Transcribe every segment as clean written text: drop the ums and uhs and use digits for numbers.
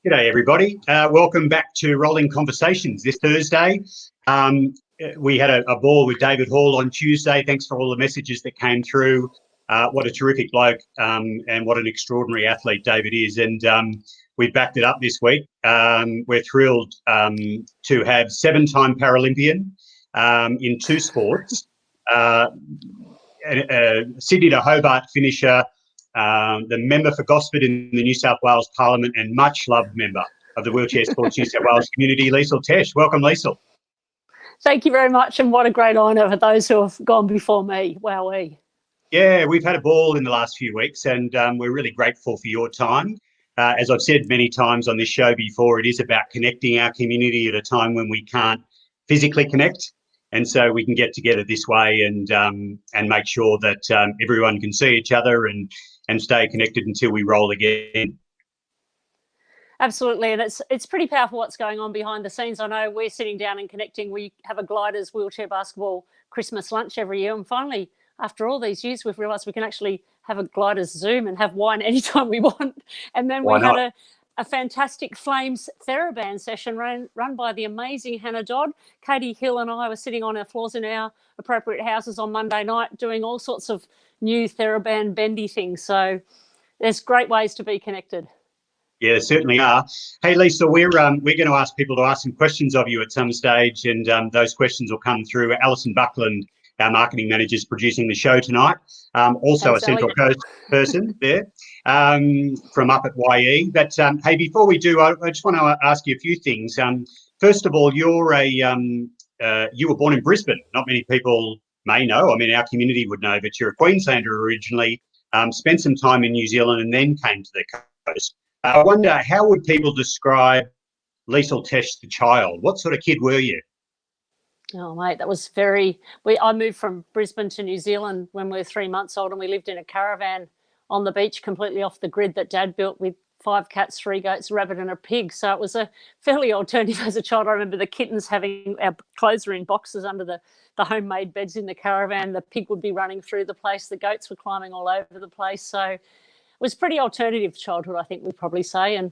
G'day, everybody. Welcome back to Rolling Conversations this Thursday. We had a ball with David Hall on Tuesday. Thanks for all the messages that came through. What a terrific bloke and what an extraordinary athlete David is. And we've backed it up this week. We're thrilled to have seven-time Paralympian in two sports, Sydney to Hobart finisher, the member for Gosford in the New South Wales Parliament, and much loved member of the Wheelchair Sports New South Wales community, Liesl Tesch. Welcome, Liesl. Thank you very much, and what a great honour for those who have gone before me. Wowee. Yeah, we've had a ball in the last few weeks, and we're really grateful for your time. As I've said many times on this show before, it is about connecting our community at a time when we can't physically connect. And so we can get together this way and make sure that everyone can see each other and stay connected until we roll again. Absolutely, and it's pretty powerful what's going on behind the scenes. I know we're sitting down and connecting. We have a Gliders wheelchair basketball Christmas lunch every year, and finally, after all these years, we've realised we can actually have a Gliders Zoom and have wine anytime we want. And then we had a fantastic Flames TheraBand session run by the amazing Hannah Dodd. Katie Hill and I were sitting on our floors in our appropriate houses on Monday night doing all sorts of new TheraBand bendy things. So there's great ways to be connected. Yeah, there certainly are. Hey, Lisa, we're going to ask people to ask some questions of you at some stage, and those questions will come through. Alison Buckland, our marketing manager, is producing the show tonight. Also Thanks, a Central Coast person there from up at YE. But hey, before we do, I just want to ask you a few things. First of all, you were born in Brisbane. Not many people may know. I mean, our community would know, but you're a Queenslander originally. Spent some time in New Zealand and then came to the coast. I wonder, how would people describe Liesl Tesch the child? What sort of kid were you? Oh, mate, that was I moved from Brisbane to New Zealand when we were 3 months old, and we lived in a caravan on the beach completely off the grid that Dad built with 5 cats, 3 goats, a rabbit and a pig. So it was a fairly alternative as a child. I remember the kittens having our clothes were in boxes under the homemade beds in the caravan. The pig would be running through the place. The goats were climbing all over the place. So it was pretty alternative childhood, I think we'd probably say. And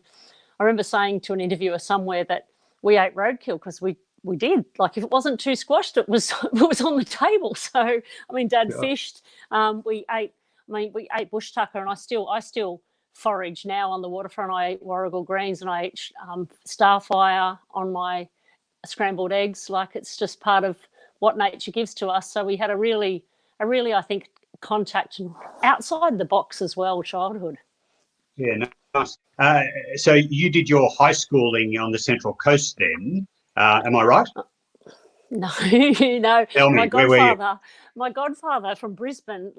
I remember saying to an interviewer somewhere that we ate roadkill because we did. Like, if it wasn't too squashed, it was on the table. So I mean, Dad fished. We ate bush tucker, and I still forage now on the waterfront. I ate warrigal greens, and I ate starfire on my scrambled eggs. Like, it's just part of what nature gives to us. So we had a really I think contact outside the box as well childhood. Yeah, nice. So you did your high schooling on the Central Coast then, am I right? No, no. Tell me, where were you? My godfather from Brisbane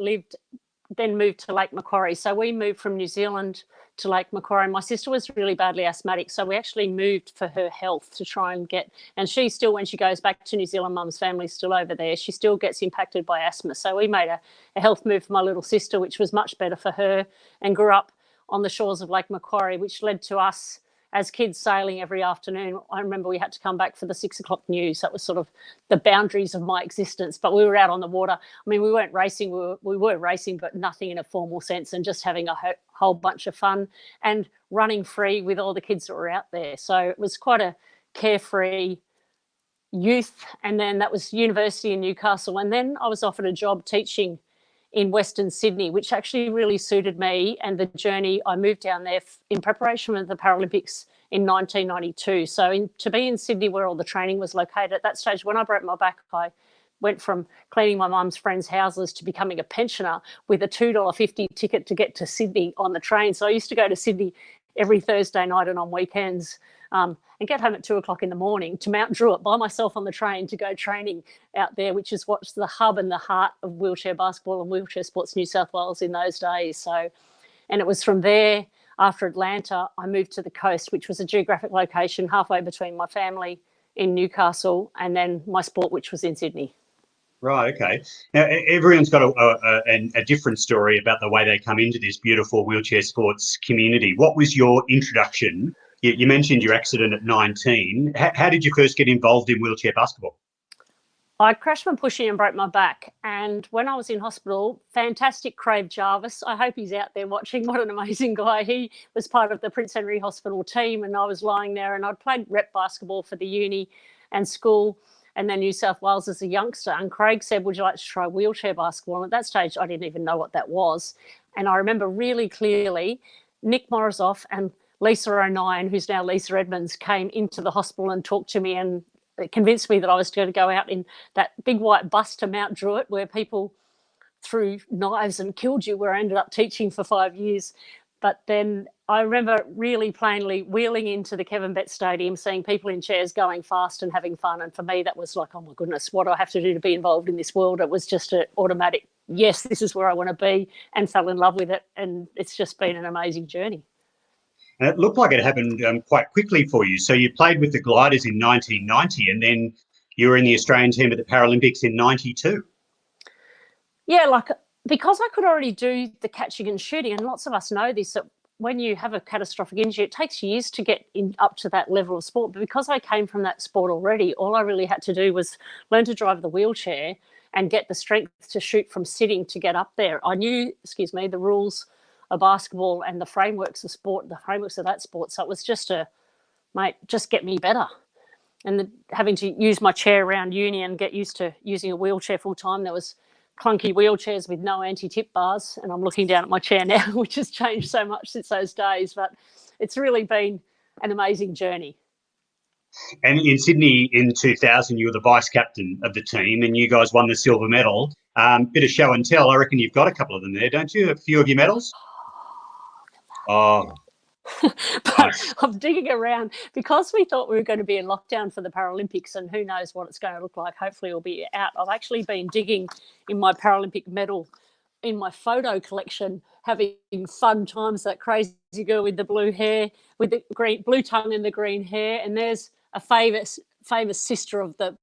then moved to Lake Macquarie. So we moved from New Zealand to Lake Macquarie. My sister was really badly asthmatic, so we actually moved for her health to try and and she still, when she goes back to New Zealand, Mum's family's still over there, she still gets impacted by asthma. So we made a health move for my little sister, which was much better for her, and grew up on the shores of Lake Macquarie, which led to us as kids sailing every afternoon. I remember we had to come back for the 6 o'clock news. That was sort of the boundaries of my existence. But we were out on the water. I mean, we weren't racing. We were racing, but nothing in a formal sense, and just having a whole bunch of fun and running free with all the kids that were out there. So it was quite a carefree youth. And then that was university in Newcastle. And then I was offered a job teaching in Western Sydney, which actually really suited me and the journey. I moved down there in preparation for the Paralympics in 1992. So to be in Sydney, where all the training was located at that stage, when I broke my back, I went from cleaning my mum's friends' houses to becoming a pensioner with a $2.50 ticket to get to Sydney on the train. So I used to go to Sydney every Thursday night and on weekends, and get home at 2 o'clock in the morning to Mount Druitt by myself on the train to go training out there, which is what's the hub and the heart of wheelchair basketball and wheelchair sports New South Wales in those days. So, and it was from there, after Atlanta, I moved to the coast, which was a geographic location halfway between my family in Newcastle and then my sport, which was in Sydney. Right, okay. Now, everyone's got a different story about the way they come into this beautiful wheelchair sports community. What was your introduction? You mentioned your accident at 19. How did you first get involved in wheelchair basketball? I crashed my pushy and broke my back. And when I was in hospital, fantastic Craig Jarvis, I hope he's out there watching, what an amazing guy. He was part of the Prince Henry Hospital team, and I was lying there, and I'd played rep basketball for the uni and school and then New South Wales as a youngster. And Craig said, would you like to try wheelchair basketball? And at that stage, I didn't even know what that was. And I remember really clearly Nick Morozoff and Lisa O'Nien, who's now Lisa Edmonds, came into the hospital and talked to me, and it convinced me that I was going to go out in that big white bus to Mount Druitt, where people threw knives and killed you, where I ended up teaching for 5 years. But then I remember really plainly wheeling into the Kevin Betts Stadium, seeing people in chairs going fast and having fun. And for me, that was like, oh my goodness, what do I have to do to be involved in this world? It was just an automatic, yes, this is where I want to be, and fell in love with it. And it's just been an amazing journey. And it looked like it happened quite quickly for you. So you played with the Gliders in 1990, and then you were in the Australian team at the Paralympics in 92. Yeah, like, because I could already do the catching and shooting, and lots of us know this, that when you have a catastrophic injury, it takes years to get up to that level of sport. But because I came from that sport already, all I really had to do was learn to drive the wheelchair and get the strength to shoot from sitting to get up there. I knew, the rules of basketball and the frameworks of sport, the frameworks of that sport. So it was just just get me better. And having to use my chair around uni and get used to using a wheelchair full time, there was clunky wheelchairs with no anti-tip bars, and I'm looking down at my chair now, which has changed so much since those days. But it's really been an amazing journey. And in Sydney in 2000, you were the vice captain of the team, and you guys won the silver medal. Bit of show and tell. I reckon you've got a couple of them there, don't you? A few of your medals? Oh, But nice. I'm digging around because we thought we were going to be in lockdown for the Paralympics, and who knows what it's going to look like. Hopefully it'll be out. I've actually been digging in my Paralympic medal in my photo collection, having fun times. That crazy girl with the blue hair, with the green blue tongue and the green hair, and there's a famous sister of the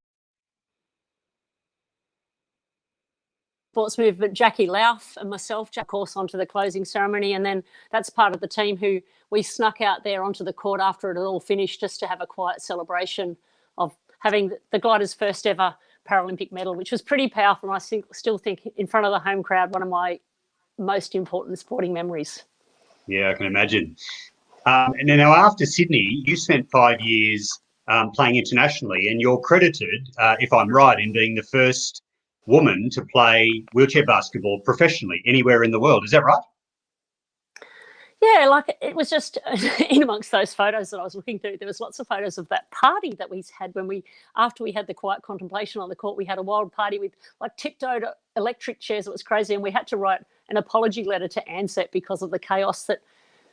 sports movement, Jackie Lauf, and myself, of course, onto the closing ceremony. And then that's part of the team who we snuck out there onto the court after it had all finished, just to have a quiet celebration of having the Gliders' first ever Paralympic medal, which was pretty powerful. And I still think in front of the home crowd, one of my most important sporting memories. Yeah, I can imagine. And now after Sydney, you spent 5 years playing internationally, and you're credited, if I'm right, in being the first woman to play wheelchair basketball professionally anywhere in the world. Is that right? Yeah, like, it was just in amongst those photos that I was looking through, there was lots of photos of that party that we had after we had the quiet contemplation on the court. We had a wild party with like tiptoed electric chairs. It was crazy. And we had to write an apology letter to ANZAC because of the chaos that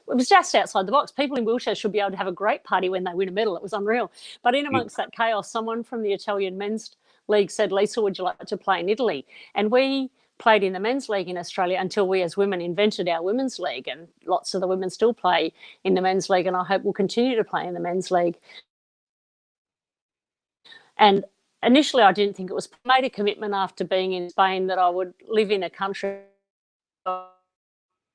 it was just outside the box. People in wheelchairs should be able to have a great party when they win a medal. It was unreal. But in amongst that chaos, someone from the Italian men's league said, Liesl, would you like to play in Italy? And we played in the men's league in Australia until we as women invented our women's league, and lots of the women still play in the men's league, and I hope we'll continue to play in the men's league. And initially I didn't think it was, made a commitment after being in Spain that I would live in a country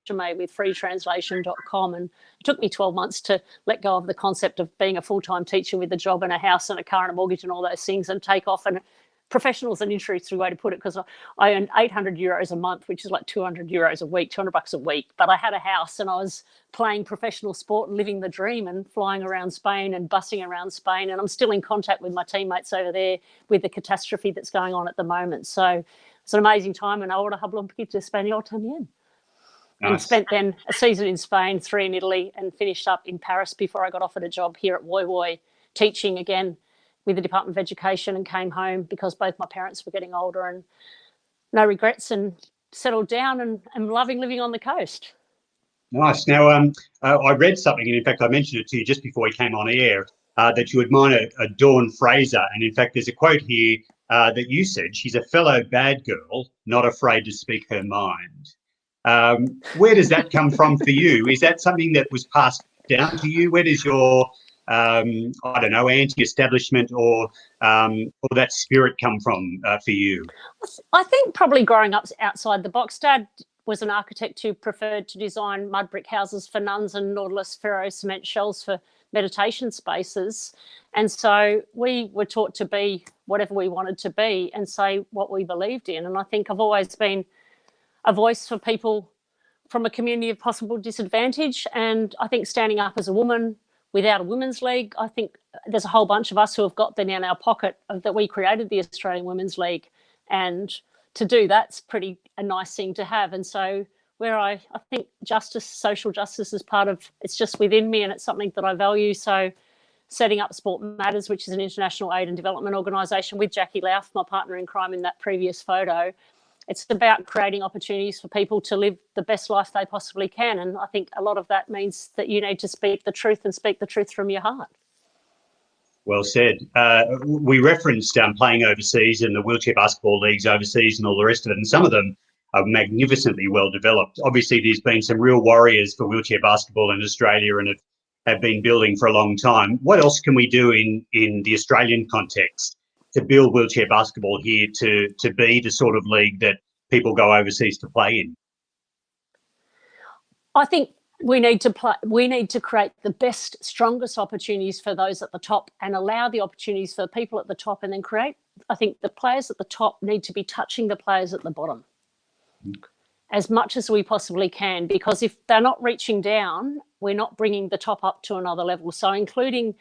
with freetranslation.com, and it took me 12 months to let go of the concept of being a full-time teacher with a job and a house and a car and a mortgage and all those things, and take off. And professional is an interesting way to put it, because I earned €800 a month, which is like €200 a week, $200 a week. But I had a house and I was playing professional sport and living the dream and flying around Spain and bussing around Spain. And I'm still in contact with my teammates over there with the catastrophe that's going on at the moment. So it's an amazing time, and ahora hablo un poquito español también. And Nice. spent then a season in Spain, 3 in Italy, and finished up in Paris before I got offered a job here at Woy Woy, teaching again with the Department of Education, and came home because both my parents were getting older, and no regrets, and settled down and loving living on the coast. Nice. Now, I read something, and in fact, I mentioned it to you just before we came on air, that you admire a Dawn Fraser. And in fact, there's a quote here that you said, she's a fellow bad girl, not afraid to speak her mind. Where does that come from for you? Is that something that was passed down to you? Where does your, I don't know, anti-establishment or that spirit come from for you? I think probably growing up outside the box. Dad was an architect who preferred to design mud brick houses for nuns and Nautilus ferro cement shells for meditation spaces. And so we were taught to be whatever we wanted to be and say what we believed in. And I think I've always been a voice for people from a community of possible disadvantage. And I think standing up as a woman without a women's league, I think there's a whole bunch of us who have got that in our pocket that we created the Australian Women's League. And to do that's pretty a nice thing to have. And so where I think justice, social justice is part of, it's just within me and it's something that I value. So setting up Sport Matters, which is an international aid and development organisation with Jackie Louth, my partner in crime in that previous photo, it's about creating opportunities for people to live the best life they possibly can. And I think a lot of that means that you need to speak the truth and speak the truth from your heart. Well said. We referenced playing overseas and the wheelchair basketball leagues overseas and all the rest of it, and some of them are magnificently well developed. Obviously, there's been some real warriors for wheelchair basketball in Australia and have been building for a long time. What else can we do in the Australian context to build wheelchair basketball here to be the sort of league that people go overseas to play in? I think we need to create the best, strongest opportunities for those at the top and allow the opportunities for the people at the top, and then create, I think the players at the top need to be touching the players at the bottom as much as we possibly can, because if they're not reaching down, we're not bringing the top up to another level. So including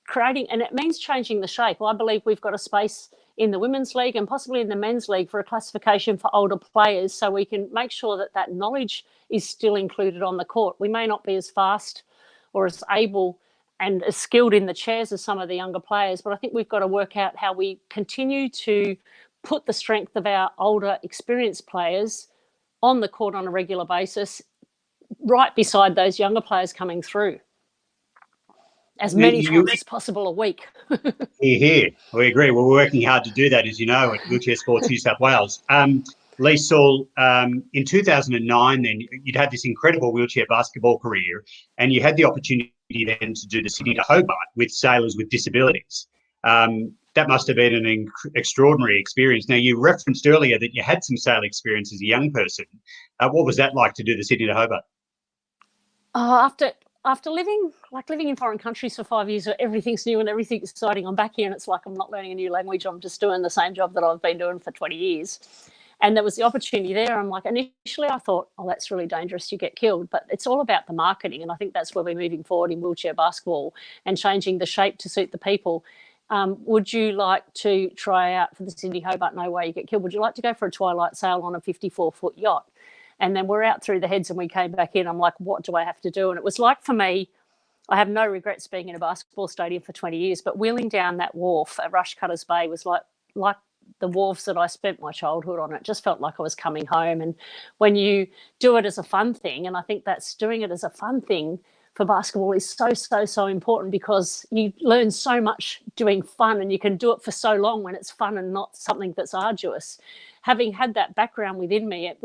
creating, and it means changing the shape. I believe we've got a space in the Women's League and possibly in the Men's League for a classification for older players, so we can make sure that that knowledge is still included on the court. We may not be as fast or as able and as skilled in the chairs as some of the younger players, but I think we've got to work out how we continue to put the strength of our older, experienced players on the court on a regular basis, right beside those younger players coming through. As many times as possible a week. Here. We agree. Well, we're working hard to do that, as you know, at Wheelchair Sports New South Wales. Liesl, in 2009, then you'd had this incredible wheelchair basketball career, and you had the opportunity then to do the Sydney to Hobart with sailors with disabilities. That must have been an extraordinary experience. Now, you referenced earlier that you had some sail experience as a young person. What was that like to do the Sydney to Hobart? After living in foreign countries for 5 years where everything's new and everything's exciting, I'm back here and it's like I'm not learning a new language. I'm just doing the same job that I've been doing for 20 years. And there was the opportunity there. I'm like, initially I thought, oh, that's really dangerous, you get killed. But it's all about the marketing. And I think that's where we're moving forward in wheelchair basketball and changing the shape to suit the people. Would you like to try out for the Sydney Hobart? No way, you get killed. Would you like to go for a twilight sail on a 54-foot yacht? And then we're out through the heads and we came back in. I'm like, what do I have to do? And it was like, for me, I have no regrets being in a basketball stadium for 20 years, but wheeling down that wharf at Rushcutters Bay was like the wharfs that I spent my childhood on. It just felt like I was coming home. And when you do it as a fun thing, and I think that's doing it as a fun thing for basketball is so important, because you learn so much doing fun, and you can do it for so long when it's fun and not something that's arduous. Having had that background within me, it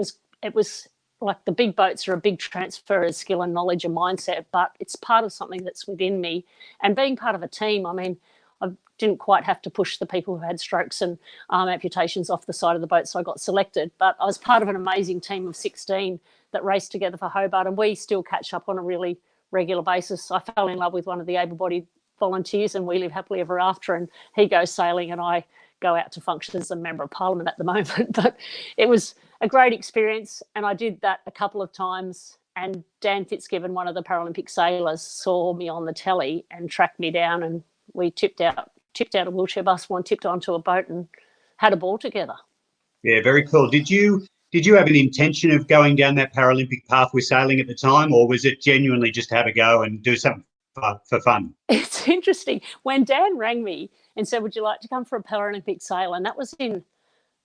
was like the big boats are a big transfer of skill and knowledge and mindset, but it's part of something that's within me. And being part of a team, I mean, I didn't quite have to push the people who had strokes and arm amputations off the side of the boat, so I got selected. But I was part of an amazing team of 16 that raced together for Hobart, and we still catch up on a really regular basis. I fell in love with one of the able-bodied volunteers, and we live happily ever after, and he goes sailing and I go out to function as a member of parliament at the moment. But it was a great experience, and I did that a couple of times, and Dan Fitzgibbon, one of the Paralympic sailors, saw me on the telly and tracked me down, and we tipped out a wheelchair basketball and tipped onto a boat and had a ball together. Yeah, very cool. Did you have an intention of going down that Paralympic path with sailing at the time, or was it genuinely just to have a go and do something for fun? It's interesting. When Dan rang me and said, would you like to come for a Paralympic sail? And that was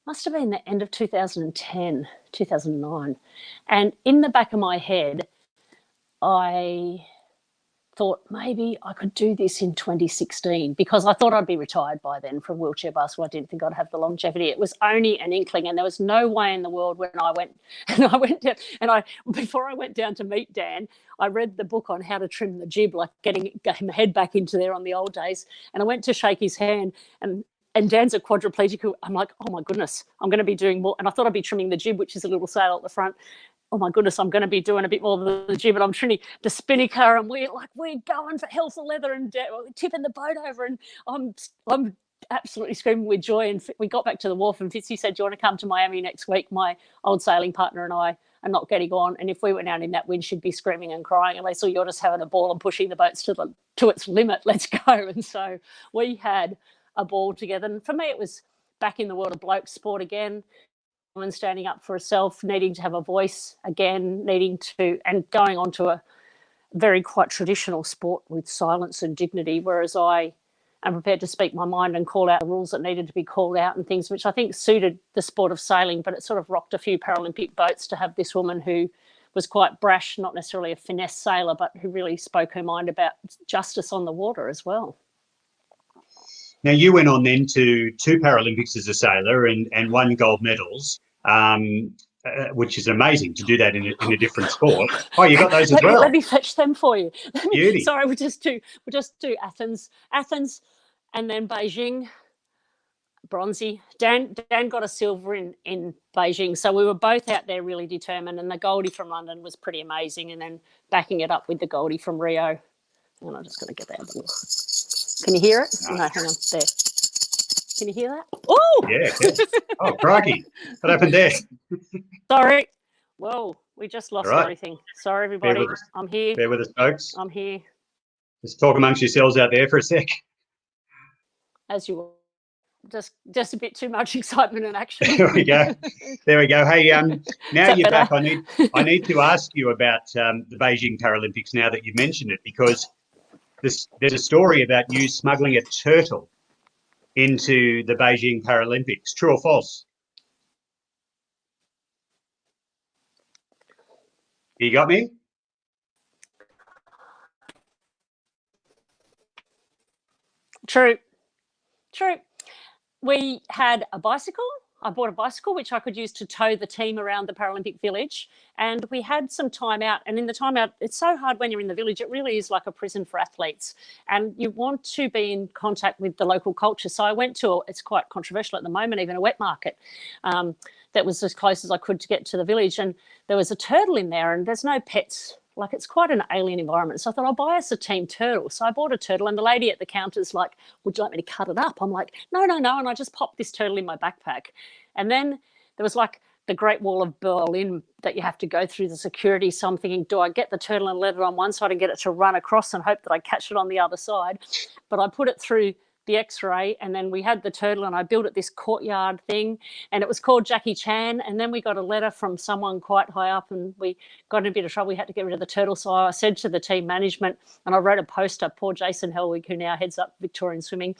must have been the end of 2010, 2009. And in the back of my head, I thought maybe I could do this in 2016, because I thought I'd be retired by then from wheelchair basketball. I didn't think I'd have the longevity. It was only an inkling, and there was no way in the world when I went down, and before I went down to meet Dan, I read the book on how to trim the jib, like getting my head back into there on the old days. And I went to shake his hand, and Dan's a quadriplegic. I'm like, oh my goodness, I'm going to be doing more. And I thought I'd be trimming the jib, which is a little sail at the front. Oh my goodness, I'm going to be doing a bit more of the jib, and I'm trimming the spinnaker, and we're going for hell for leather and tipping the boat over, and I'm absolutely screaming with joy. And we got back to the wharf, and Fitzy said, "Do you want to come to Miami next week? My old sailing partner and I are not getting on, and if we went out in that wind, she'd be screaming and crying. And they saw you're just having a ball and pushing the boats to its limit. Let's go." And so we had a ball together. And for me, it was back in the world of bloke sport again. Woman standing up for herself, needing to have a voice again, and going on to a very quite traditional sport with silence and dignity, whereas I am prepared to speak my mind and call out the rules that needed to be called out and things, which I think suited the sport of sailing, but it sort of rocked a few Paralympic boats to have this woman who was quite brash, not necessarily a finesse sailor, but who really spoke her mind about justice on the water as well. Now, you went on then to 2 Paralympics as a sailor and 1 gold medals, which is amazing to do that in a different sport. Oh, you got those as well. Let me fetch them for you. Beauty. Sorry, we'll just do Athens, and then Beijing, bronzy. Dan got a silver in Beijing, so we were both out there really determined. And the Goldie from London was pretty amazing, and then backing it up with the Goldie from Rio. And I'm just going to get that. Can you hear it? No, hang on. There. Can you hear that? Oh! Yeah. Oh, crikey. What happened there? Sorry. Whoa, we just lost everything. Sorry, everybody. I'm here. Bear with us, folks. I'm here. Just talk amongst yourselves out there for a sec. As you will. Just a bit too much excitement and action. There we go. Hey, now you're back. I need to ask you about the Beijing Paralympics now that you've mentioned it, because there's a story about you smuggling a turtle into the Beijing Paralympics. True or false? You got me? True. We had a bicycle. I bought a bicycle, which I could use to tow the team around the Paralympic Village. And we had some time out. And in the time out, it's so hard when you're in the village. It really is like a prison for athletes. And you want to be in contact with the local culture. So I went to, it's quite controversial at the moment, even a wet market that was as close as I could to get to the village. And there was a turtle in there, and there's no pets. Like, it's quite an alien environment. So I thought, I'll buy us a team turtle. So I bought a turtle, and the lady at the counter's like, "Would you like me to cut it up?" I'm like, no. And I just popped this turtle in my backpack. And then there was like the Great Wall of Berlin that you have to go through the security. So I'm thinking, do I get the turtle and let it on one side and get it to run across and hope that I catch it on the other side? But I put it through the X-ray, and then we had the turtle, and I built it this courtyard thing, and it was called Jackie Chan. And then we got a letter from someone quite high up, and we got in a bit of trouble. We had to get rid of the turtle. So I said to the team management, and I wrote a poster, poor Jason Helwig, who now heads up Victorian Swimming.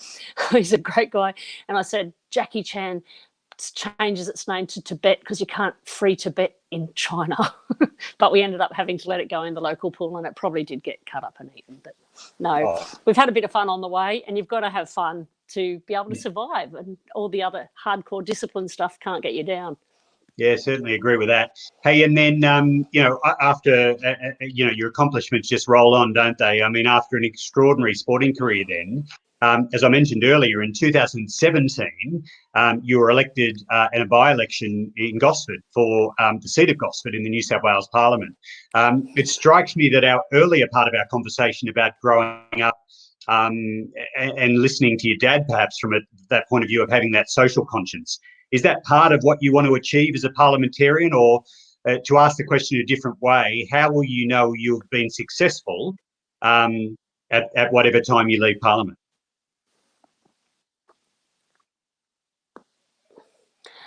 He's a great guy. And I said, Jackie Chan changes its name to Tibet because you can't free Tibet in China. But we ended up having to let it go in the local pool, and it probably did get cut up and eaten. But no, We've had a bit of fun on the way, and you've got to have fun to be able to survive, and all the other hardcore discipline stuff can't get you down. Yeah, certainly agree with that. Hey, and then, after, your accomplishments just roll on, don't they? I mean, after an extraordinary sporting career then, as I mentioned earlier, in 2017, you were elected in a by-election in Gosford for the seat of Gosford in the New South Wales Parliament. It strikes me that our earlier part of our conversation about growing up and listening to your dad, perhaps from that point of view of having that social conscience, is that part of what you want to achieve as a parliamentarian? Or to ask the question a different way, how will you know you've been successful at whatever time you leave Parliament?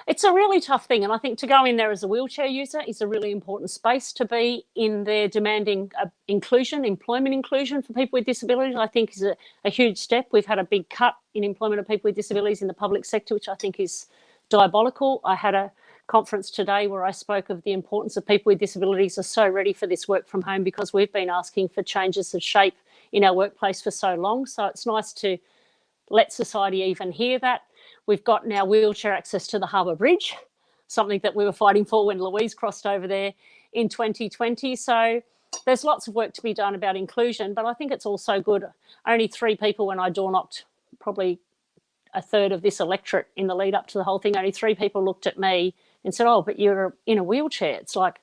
It's a really tough thing, and I think to go in there as a wheelchair user is a really important space to be in there, demanding employment inclusion for people with disabilities. I think is a huge step. We've had a big cut in employment of people with disabilities in the public sector, which I think is diabolical. I had a conference today where I spoke of the importance of people with disabilities are so ready for this work from home, because we've been asking for changes of shape in our workplace for so long. So it's nice to let society even hear that. We've got now wheelchair access to the Harbour Bridge, something that we were fighting for when Louise crossed over there in 2020. So there's lots of work to be done about inclusion, but I think it's also good. Only 3 people, when I door knocked, probably a third of this electorate in the lead up to the whole thing, only 3 people looked at me and said, "Oh, but you're in a wheelchair." It's like,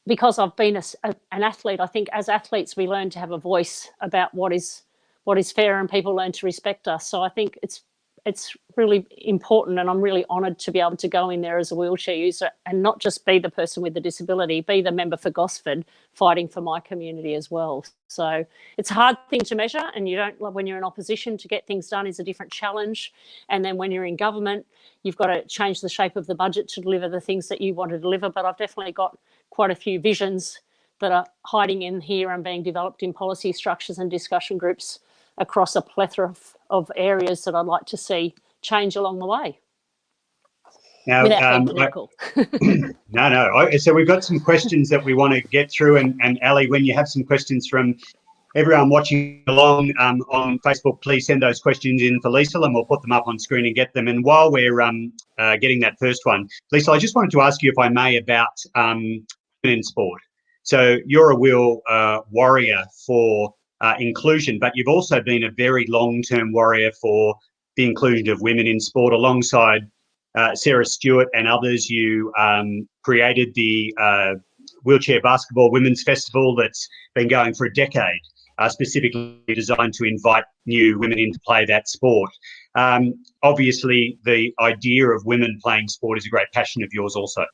because I've been an athlete, I think as athletes we learn to have a voice about what is fair, and people learn to respect us. So I think it's it's really important, and I'm really honoured to be able to go in there as a wheelchair user and not just be the person with the disability, be the member for Gosford fighting for my community as well. So it's a hard thing to measure, and you don't, when you're in opposition, to get things done is a different challenge. And then when you're in government, you've got to change the shape of the budget to deliver the things that you want to deliver. But I've definitely got quite a few visions that are hiding in here and being developed in policy structures and discussion groups across a plethora of areas that I'd like to see change along the way. Now, without being political. So we've got some questions that we want to get through, and Ali, when you have some questions from everyone watching along on Facebook, please send those questions in for Liesl, and we'll put them up on screen and get them. And while we're getting that first one, Liesl, I just wanted to ask you, if I may, about women in sport. So you're a real warrior for inclusion, but you've also been a very long-term warrior for the inclusion of women in sport. Alongside Sarah Stewart and others, you created the Wheelchair Basketball Women's Festival that's been going for a decade, specifically designed to invite new women in to play that sport. Obviously, the idea of women playing sport is a great passion of yours also.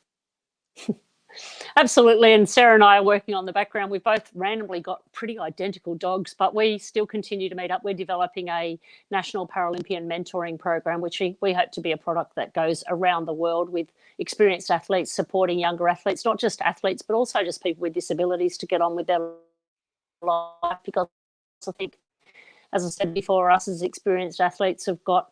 Absolutely, and Sarah and I are working on the background. We've both randomly got pretty identical dogs, but we still continue to meet up. We're developing a National Paralympian mentoring program, which we hope to be a product that goes around the world with experienced athletes supporting younger athletes, not just athletes, but also just people with disabilities to get on with their life. Because I think, as I said before, us as experienced athletes have got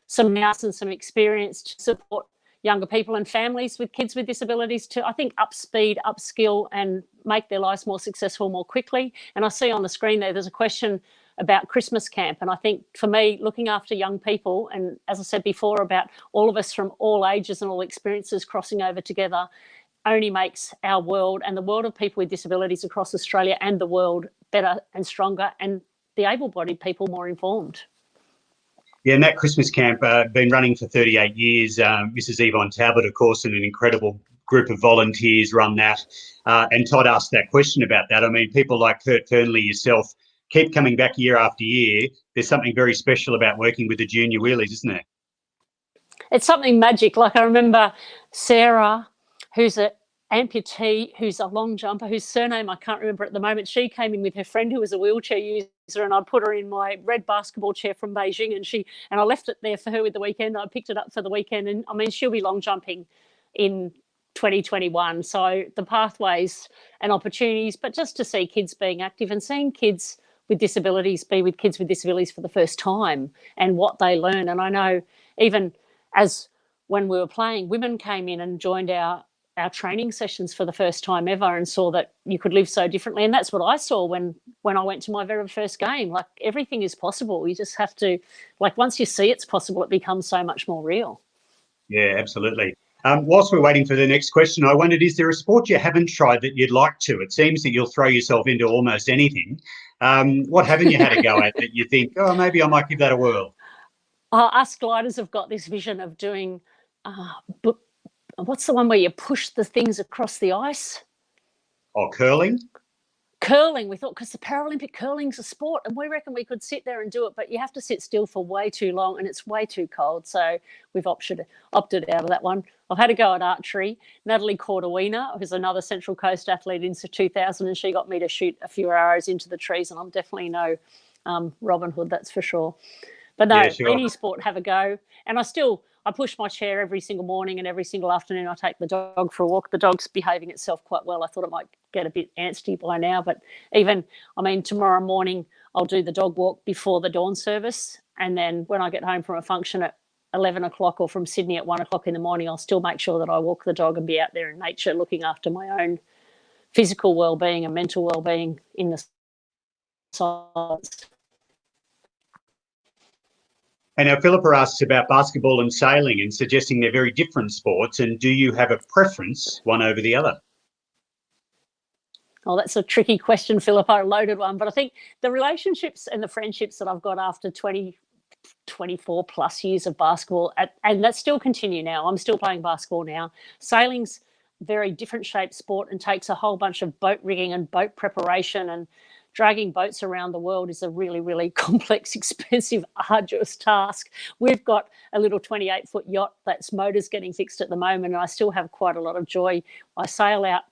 some nous and some experience to support younger people and families with kids with disabilities to, I think, upspeed, upskill and make their lives more successful more quickly. And I see on the screen there's a question about Christmas camp. And I think for me, looking after young people, and as I said before, about all of us from all ages and all experiences crossing over together, only makes our world and the world of people with disabilities across Australia and the world better and stronger, and the able-bodied people more informed. Yeah, and that Christmas camp been running for 38 years. Mrs. Yvonne Talbot, of course, and an incredible group of volunteers run that. And Todd asked that question about that. I mean, people like Kurt Fernley, yourself, keep coming back year after year. There's something very special about working with the junior wheelies, isn't there? It's something magic. Like, I remember Sarah, who's an amputee, who's a long jumper, whose surname I can't remember at the moment. She came in with her friend who was a wheelchair user, and I put her in my red basketball chair from Beijing, and I left it there for her with the weekend. I picked it up for the weekend, and I mean, she'll be long jumping in 2021. So the pathways and opportunities, but just to see kids being active and seeing kids with disabilities be with kids with disabilities for the first time and what they learn. And I know even as when we were playing, women came in and joined our training sessions for the first time ever and saw that you could live so differently. And that's what I saw when I went to my very first game. Like, everything is possible. You just have to, like, once you see it's possible, it becomes so much more real. Yeah, absolutely. Whilst we're waiting for the next question, I wondered, is there a sport you haven't tried that you'd like to? It seems that you'll throw yourself into almost anything. What haven't you had a go at that you think, oh, maybe I might give that a whirl? Us gliders have got this vision of doing, what's the one where you push the things across the ice? Oh, curling? Curling, we thought, because the Paralympic curling's a sport, and we reckon we could sit there and do it, but you have to sit still for way too long and it's way too cold. So we've opted out of that one. I've had a go at archery. Natalie Cordawina, who's another Central Coast athlete, in 2000, and she got me to shoot a few arrows into the trees, and I'm definitely no Robin Hood, that's for sure. But no, yeah, sure. Any sport, have a go. And I push my chair every single morning, and every single afternoon I take the dog for a walk. The dog's behaving itself quite well. I thought it might get a bit antsy by now, but tomorrow morning I'll do the dog walk before the dawn service. And then when I get home from a function at 11 o'clock or from Sydney at 1 o'clock in the morning, I'll still make sure that I walk the dog and be out there in nature, looking after my own physical well-being and mental well-being in the silence. And now Philippa asks about basketball and sailing and suggesting they're very different sports. And do you have a preference one over the other? Oh, that's a tricky question, Philippa, a loaded one. But I think the relationships and the friendships that I've got after 24 plus years of basketball, and that still continue now. I'm still playing basketball now. Sailing's a very different shaped sport and takes a whole bunch of boat rigging and boat preparation and dragging boats around the world is a really, really complex, expensive, arduous task. We've got a little 28-foot yacht that's motor's getting fixed at the moment, and I still have quite a lot of joy. I sail out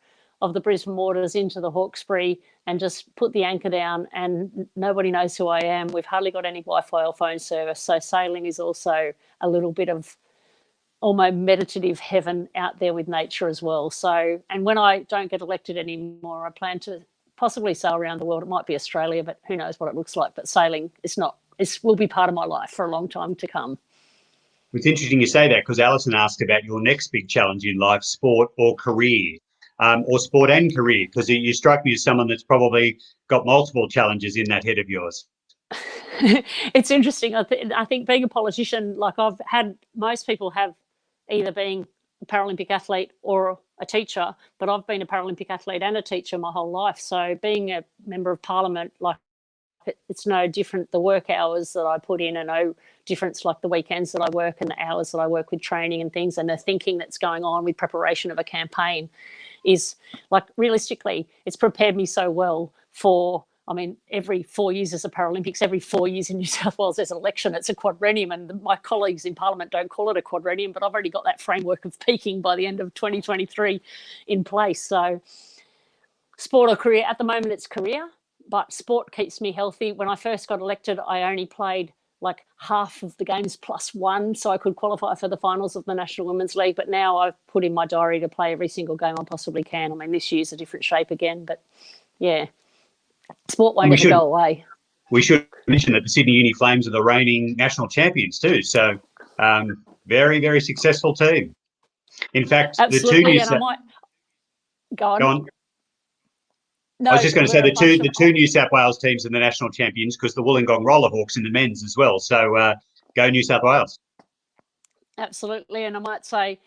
of the Brisbane waters into the Hawkesbury and just put the anchor down, and nobody knows who I am. We've hardly got any Wi-Fi or phone service, so sailing is also a little bit of almost meditative heaven out there with nature as well. So, and when I don't get elected anymore, I plan to possibly sail around the world. It might be Australia, but who knows what it looks like. But sailing will be part of my life for a long time to come. It's interesting you say that, because Alison asked about your next big challenge in life, sport or career, or sport and career, because you strike me as someone that's probably got multiple challenges in that head of yours. It's interesting. I think being a politician, like most people have either been a Paralympic athlete or a teacher, but I've been a Paralympic athlete and a teacher my whole life. So being a member of parliament, like, it's no different. The work hours that I put in are no difference, like the weekends that I work and the hours that I work with training and things, and the thinking that's going on with preparation of a campaign is, like, realistically, it's prepared me so well for, I mean, every 4 years is a Paralympics, every 4 years in New South Wales there's an election, it's a quadrennium, and my colleagues in Parliament don't call it a quadrennium, but I've already got that framework of peaking by the end of 2023 in place. So sport or career, at the moment it's career, but sport keeps me healthy. When I first got elected, I only played like half of the games plus one, so I could qualify for the finals of the National Women's League, but now I've put in my diary to play every single game I possibly can. I mean, this year's a different shape again, but yeah, sport won't ever go away. We should mention that the Sydney Uni Flames are the reigning national champions too, so very, very successful team. In fact, absolutely, and I might go on. No, I was just going to say the two New South Wales teams are the national champions, because the Wollongong Roller Hawks in the men's as well. So go New South Wales. Absolutely, and I might say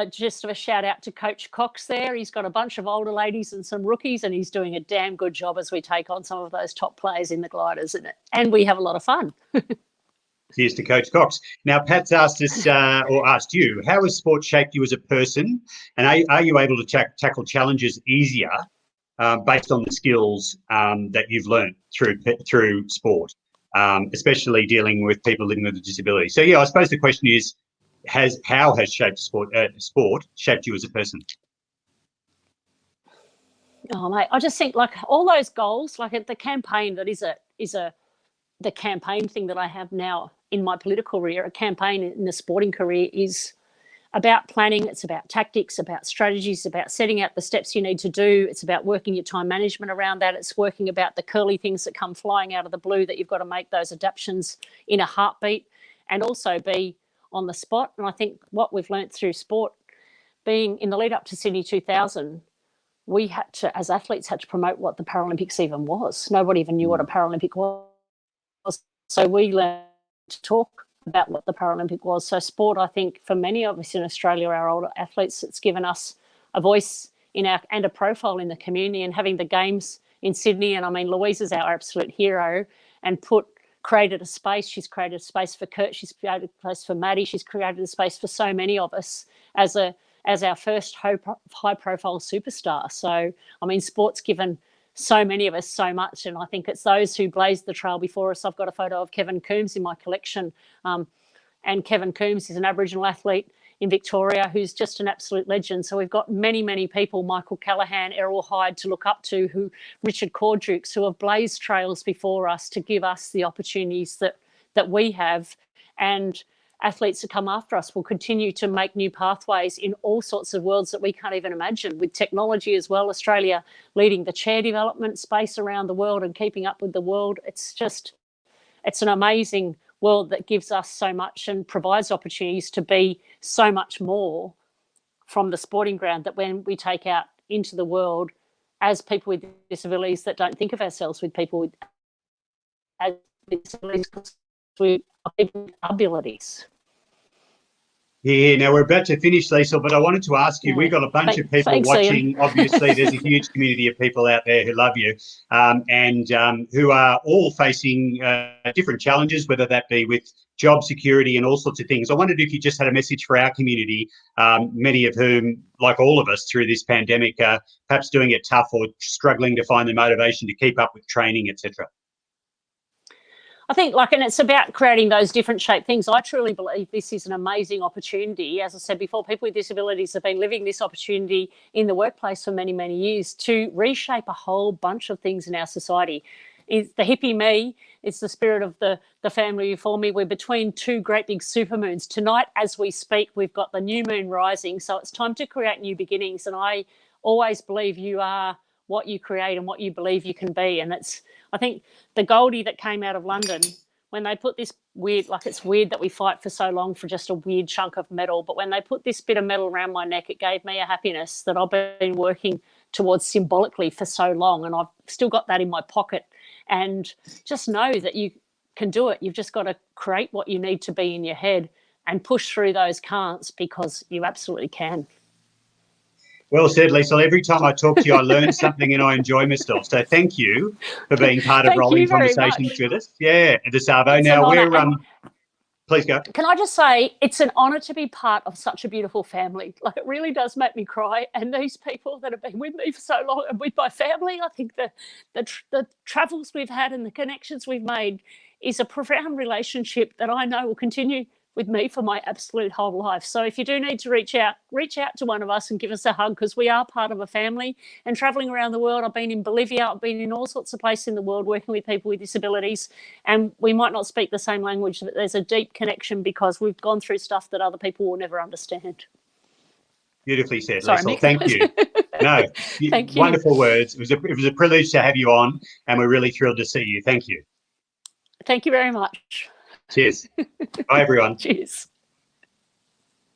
just a shout out to Coach Cox there. He's got a bunch of older ladies and some rookies, and he's doing a damn good job as we take on some of those top players in the gliders, and we have a lot of fun. Here's to Coach Cox. Now, Pat's asked us, or asked you, how has sport shaped you as a person, and are you able to tackle challenges easier based on the skills that you've learned through sport, especially dealing with people living with a disability? So, yeah, I suppose the question is, how has sport shaped you as a person? Oh, mate, I just think, like, all those goals, like the campaign that is the campaign thing that I have now in my political career, a campaign in the sporting career is about planning, it's about tactics, about strategies, about setting out the steps you need to do. It's about working your time management around that. It's working about the curly things that come flying out of the blue that you've got to make those adaptations in a heartbeat and also be on the spot. And I think what we've learnt through sport, being in the lead up to Sydney 2000, we had to, as athletes, had to promote what the Paralympics even was. Nobody even knew what a Paralympic was. So we learned to talk about what the Paralympic was. So sport, I think, for many of us in Australia, our older athletes, it's given us a voice and a profile in the community. And having the games in Sydney, and I mean, Louise is our absolute hero, and created a space. She's created a space for Kurt. She's created a place for Maddie. She's created a space for so many of us as our first high-profile superstar. So, I mean, sport's given so many of us so much, and I think it's those who blazed the trail before us. I've got a photo of Kevin Coombs in my collection, and Kevin Coombs is an Aboriginal athlete in Victoria who's just an absolute legend. So we've got many, many people, Michael Callaghan, Errol Hyde, to look up to, Richard Cordukes, who have blazed trails before us to give us the opportunities that we have, and athletes that come after us will continue to make new pathways in all sorts of worlds that we can't even imagine, with technology as well. Australia leading the chair development space around the world and keeping up with the world. It's an amazing world that gives us so much and provides opportunities to be so much more from the sporting ground, that when we take out into the world as people with disabilities that don't think of ourselves with people with disabilities, because we are people with abilities. Yeah, now we're about to finish, Liesl, but I wanted to ask you, we've got a bunch of people watching. Ian. Obviously, there's a huge community of people out there who love you and who are all facing different challenges, whether that be with job security and all sorts of things. I wondered if you just had a message for our community, many of whom, like all of us through this pandemic, are perhaps doing it tough or struggling to find the motivation to keep up with training, etc. I think, and it's about creating those different shaped things. I truly believe this is an amazing opportunity. As I said before, people with disabilities have been living this opportunity in the workplace for many, many years to reshape a whole bunch of things in our society. It's the hippie me, it's the spirit of the family before me. We're between two great big supermoons. Tonight, as we speak, we've got the new moon rising. So it's time to create new beginnings. And I always believe you are what you create and what you believe you can be. And I think the Goldie that came out of London, when they put this weird, it's weird that we fight for so long for just a weird chunk of metal, but when they put this bit of metal around my neck, it gave me a happiness that I've been working towards symbolically for so long, and I've still got that in my pocket. And just know that you can do it. You've just got to create what you need to be in your head and push through those can'ts, because you absolutely can. Well said, Liesl. Every time I talk to you, I learn something and I enjoy myself. So thank you for being part of Rolling Conversations with us. Yeah, DeSavo. Now we're please go. Can I just say, it's an honour to be part of such a beautiful family. It really does make me cry. And these people that have been with me for so long and with my family, I think the travels we've had and the connections we've made is a profound relationship that I know will continue with me for my absolute whole life. So if you do need to reach out to one of us and give us a hug, because we are part of a family. And traveling around the world, I've been in Bolivia, I've been in all sorts of places in the world working with people with disabilities, and we might not speak the same language, but there's a deep connection because we've gone through stuff that other people will never understand. Beautifully said, Sorry, Liesl. Thank you. No, Thank you. Wonderful words. It was a privilege to have you on, and we're really thrilled to see you. Thank you. Thank you very much. Cheers. Bye, everyone. Cheers.